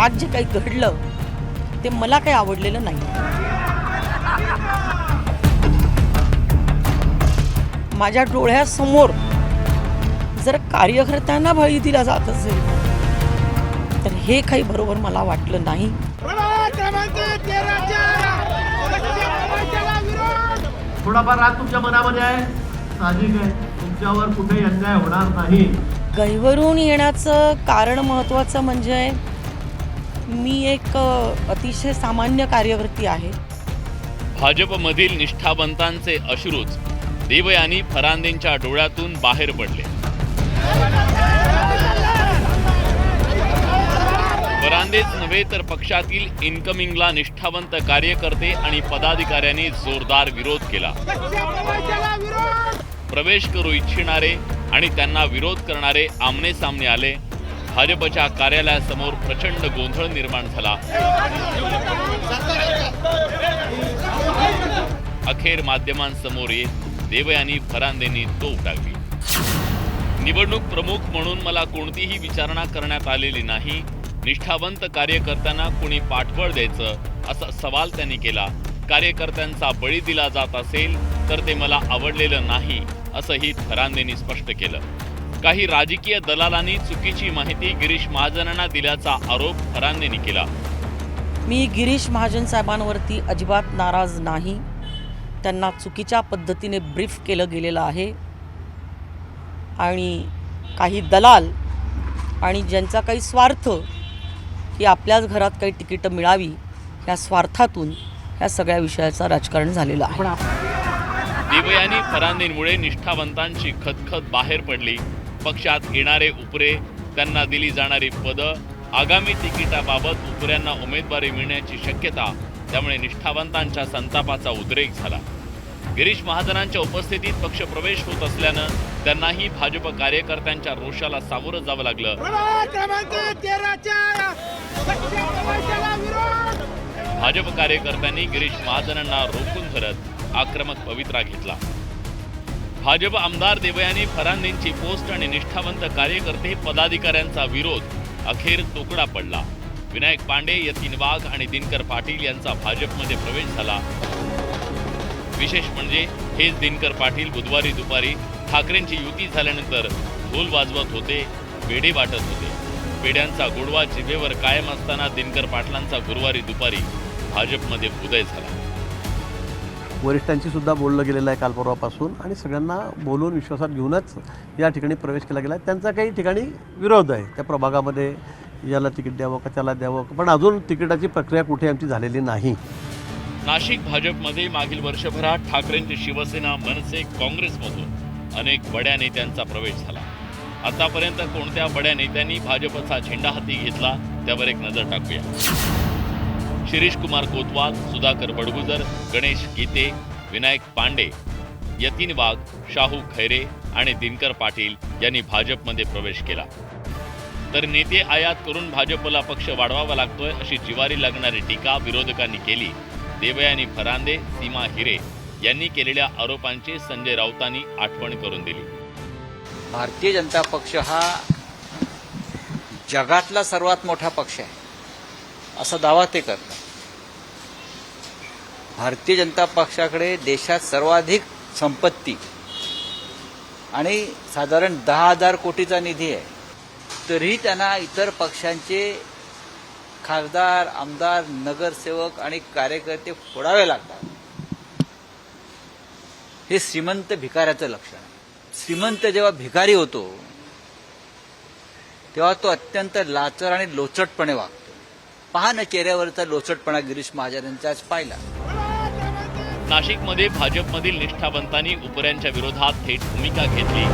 आज जे काही घडलं ते मला काही आवडलेलं नाही. माझ्या डोळ्यासमोर जर कार्यकर्त्यांना बळी दिला जात असेल तर हे काही बरोबर मला वाटलं नाही. थोडाफार राग तुमच्या मनामध्ये आहे, साहजिक आहे. तुमच्यावर कुठे अन्याय होणार नाही. गहिवरून येण्याचं कारण महत्त्वाचं म्हणजे मी एक अतिशय सामान्य कार्यकर्ती आहे. भाजपमधील निष्ठावंतांचे अश्रूच देवयानी फरांदेंच्या डोळ्यातून बाहेर पडले. फरांदेच नव्हे तर पक्षातील इन्कमिंगला निष्ठावंत कार्यकर्ते आणि पदाधिकाऱ्यांनी जोरदार विरोध केला. प्रवेश करू इच्छिणारे आणि त्यांना विरोध करणारे आमने सामने आले. भाजपच्या कार्यालयासमोर प्रचंड गोंधळ निर्माण झाला. अखेर माध्यमांसमोर येत देवयानी फरांदेंनी तोफ टाकली. निवडणूक प्रमुख म्हणून मला कोणतीही विचारणा करण्यात आलेली नाही. निष्ठावंत कार्यकर्त्यांना कोणी पाठबळ द्यायचं असा सवाल त्यांनी केला. कार्यकर्त्यांचा बळी दिला जात असेल तर ते मला आवडलेलं नाही असंही फरांदेंनी स्पष्ट केलं. काही राजकीय दलालांनी चुकीची माहिती गिरीश महाजनांना दिल्याचा आरोप फरांदेंनी केला. मी गिरीश महाजन साहेबांवरती अजिबात नाराज नाही. त्यांना चुकीच्या पद्धतीने ब्रीफ केलं गेलेलं आहे आणि काही दलाल आणि ज्यांचा काही स्वार्थ की आपल्याच घरात काही तिकीटं मिळावी ह्या स्वार्थातून ह्या सगळ्या विषयाचं राजकारण झालेलं आहे. देवयानी फरांदेंमुळे निष्ठावंतांची खतखत बाहेर पडली. पक्षात येणारे उपरे, त्यांना दिली जाणारी पदं, आगामी तिकिटाबाबत उपऱ्यांना उमेदवारी मिळण्याची शक्यता, त्यामुळे निष्ठावंतांच्या संतापाचा उद्रेक झाला. गिरीश महाजनांच्या उपस्थितीत पक्ष प्रवेश होत असल्यानं त्यांनाही भाजप कार्यकर्त्यांच्या रोषाला सामोरं जावं लागलं. भाजप कार्यकर्त्यांनी गिरीश महाजनांना रोखून धरत आक्रमक पवित्रा घेतला. भाजप आमदार देवयानी फरांदेंची पोस्ट आणि निष्ठावंत कार्यकर्ते पदाधिकाऱ्यांचा विरोध अखेर तोकडा पडला. विनायक पांडे, यतीन वाघ आणि दिनकर पाटील यांचा भाजपमध्ये प्रवेश झाला. विशेष म्हणजे हेच दिनकर पाटील बुधवारी दुपारी ठाकरेंची युती झाल्यानंतर ढोल वाजवत होते, पेढे वाटत होते. पेढ्यांचा गोडवा जिभेवर कायम असताना दिनकर पाटलांचा गुरुवारी दुपारी भाजपमध्ये उदय झाला. वरिष्ठांची सुद्धा बोललं गेलेलं आहे काल परवापासून आणि सगळ्यांना बोलून विश्वासात घेऊनच या ठिकाणी प्रवेश केला गेला आहे. त्यांचा काही ठिकाणी विरोध आहे. त्या प्रभागामध्ये याला तिकीट द्यावं का त्याला द्यावं, पण अजून तिकिटाची प्रक्रिया कुठे आमची झालेली नाही. नाशिक भाजपमध्ये मागील वर्षभरात ठाकरेंची शिवसेना, मनसे, काँग्रेसमधून अनेक बड्या नेत्यांचा प्रवेश झाला. आतापर्यंत कोणत्या बड्या नेत्यांनी भाजपचा झेंडा हाती घेतला त्यावर एक नजर टाकूया. शिरीष कुमार कोतवाल, सुधाकर बडगुजर, गणेश गीते, विनायक पांडे, यतीन वाघ, शाहू खैरे आणि दिनकर पाटील यांनी भाजपमध्ये प्रवेश केला. तर नेते आयात करून भाजपला पक्ष वाढवावा लागतोय अशी जिवारी लागणारी टीका विरोधकांनी केली. देवयानी फरांदे, सीमा हिरे यांनी केलेल्या आरोपांची संजय राऊतांनी आठवण करून दिली. भारतीय जनता पक्ष हा जगातला सर्वात मोठा पक्ष आहे असा दावा ते करतात. भारतीय जनता पक्षाकडे देशात सर्वाधिक संपत्ती आणि साधारण 10,000 कोटीचा निधी आहे. तरीही त्यांना इतर पक्षांचे खासदार, आमदार, नगरसेवक आणि कार्यकर्ते फोडावे लागतात. हे श्रीमंत भिकाऱ्याचं लक्षण आहे. श्रीमंत जेव्हा भिकारी होतो तेव्हा तो अत्यंत लाचर आणि लोचटपणे वागतो. पहा ना चेहऱ्यावरचा लोचटपणा गिरीश महाजन यांचा आज पाहिला. नाशिकमध्ये भाजपमधील निष्ठावंतांनी उपऱ्यांच्या विरोधात थेट भूमिका घेतली.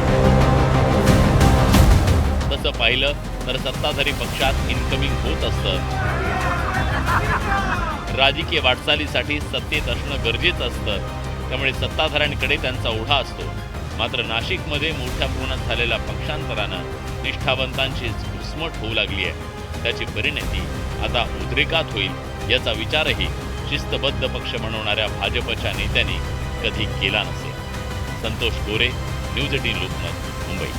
तसं पाहिलं तर सत्ताधारी पक्षात इन्कमिंग होत असतं. राजकीय वाटचालीसाठी सत्तेत असणं गरजेचं असतं. त्यामुळे सत्ताधाऱ्यांकडे त्यांचा ओढा असतो. मात्र नाशिकमध्ये मोठ्या प्रमाणात झालेल्या पक्षांतरानं निष्ठावंतांची घुसमट होऊ लागली आहे. त्याची परिणती आता उद्रेकात होईल याचा विचारही शिस्तबद्ध पक्ष बनवणाऱ्या भाजपच्या नेत्यांनी कधी केला नसेल. संतोष गोरे, न्यूज 18 लोकमत, मुंबई.